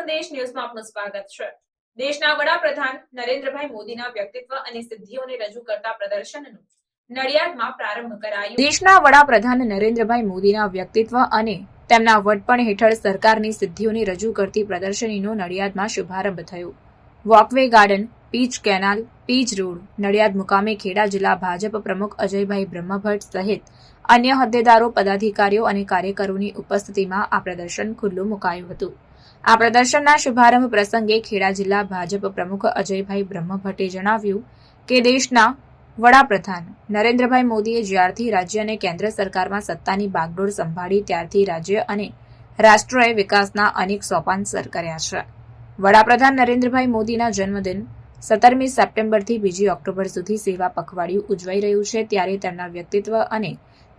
સંદેશ ન્યૂઝમાં આપનું સ્વાગત છે। દેશના વડાપ્રધાન નરેન્દ્રભાઈ મોદીના વ્યક્તિત્વ અને સિદ્ધિઓને રજૂ કરતા પ્રદર્શનનો નડિયાદમાં પ્રારંભ કરાયો। દેશના વડાપ્રધાન નરેન્દ્રભાઈ મોદીના વ્યક્તિત્વ અને તેમના વડપણ હેઠળ સરકારની સિદ્ધિઓને રજૂ કરતી પ્રદર્શનીનો નડિયાદમાં શુભારંભ થયો। વોકવે ગાર્ડન, પીચ કેનાલ, પીચ રોડ, નડિયાદ મુકામે ખેડા જિલ્લા ભાજપ પ્રમુખ અજયભાઈ બ્રહ્મભટ્ટ સહિત અન્ય હોદ્દેદારો, પદાધિકારીઓ અને કાર્યકરોની ઉપસ્થિતિમાં આ પ્રદર્શન ખુલ્લું મુકાયું હતું। આ પ્રદર્શનના શુભારંભ પ્રસંગે ખેડા જિલ્લા ભાજપ પ્રમુખ અજયભાઈ બ્રહ્મભટ્ટે જણાવ્યું કે દેશના વડાપ્રધાન નરેન્દ્રભાઈ મોદીએ જ્યારથી રાજ્ય અને કેન્દ્ર સરકારમાં સત્તાની બાગડોર સંભાળી ત્યારથી રાજ્ય અને રાષ્ટ્રએ વિકાસના અનેક સોપાન સર કર્યા છે। વડાપ્રધાન નરેન્દ્રભાઈ મોદીના જન્મદિન 17મી સપ્ટેમ્બરથી 2 ઓક્ટોબર સુધી સેવા પખવાડિયું ઉજવાઈ રહ્યું છે, ત્યારે તેમના વ્યક્તિત્વ અને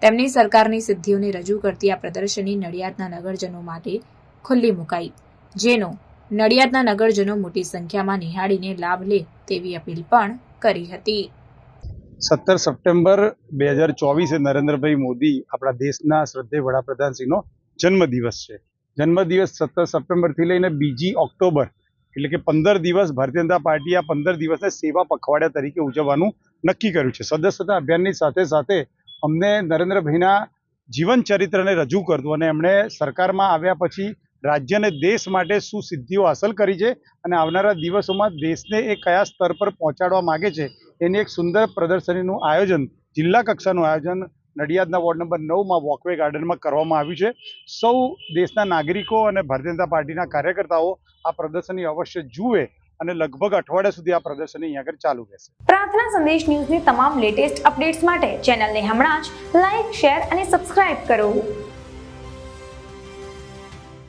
તેમની સરકારની સિદ્ધિઓને રજૂ કરતી આ પ્રદર્શની નડિયાદના નગરજનો માટે ખુલ્લી મુકાઈ, જેનો નડિયાદના નગરજનો મોટી સંખ્યામાં નિહાળીને લાભ લે તેવી અપીલ પણ કરી હતી। 17 સપ્ટેમ્બર 2024 નરેન્દ્રભાઈ મોદી આપણા દેશના શ્રદ્ધેય વડાપ્રધાનશ્રીનો જન્મદિવસ છે। જન્મદિવસ 17 સપ્ટેમ્બરથી લઈને 2 ઓક્ટોબર એટલે કે 15 દિવસ ભારતીય જનતા પાર્ટીએ આ 15 દિવસને સેવા પખવાડિયા તરીકે ઉજવવાનું નક્કી કર્યું છે। સદસ્યતા અભિયાનની સાથે સાથે અમને નરેન્દ્રભાઈના જીવન ચરિત્રને રજૂ કરતું અને એમણે સરકારમાં આવ્યા પછી રાજ્ય અને દેશ માટે શું સિદ્ધિઓ હાંસલ કરી છે અને આવનારા દિવસોમાં દેશને એ કયા સ્તર પર પહોંચાડવા માગે છે એની એક સુંદર પ્રદર્શનીનું આયોજન, જિલ્લા કક્ષાનું આયોજન નડિયાદના વોર્ડ નંબર 9માં વોકવે ગાર્ડનમાં કરવામાં આવ્યું છે। સૌ દેશના નાગરિકો અને ભારતીય જનતા પાર્ટીના કાર્યકર્તાઓ આ પ્રદર્શની અવશ્ય જુએ અને લગભગ અઠવાડિયા સુધી આ પ્રદર્શની અહીંયા આગળ ચાલુ રહેશે। પ્રાર્થના સંદેશ ન્યૂઝની તમામ લેટેસ્ટ અપડેટ્સ માટે ચેનલને હમણાં જ લાઇક, શેર અને સબસ્ક્રાઇબ કરો।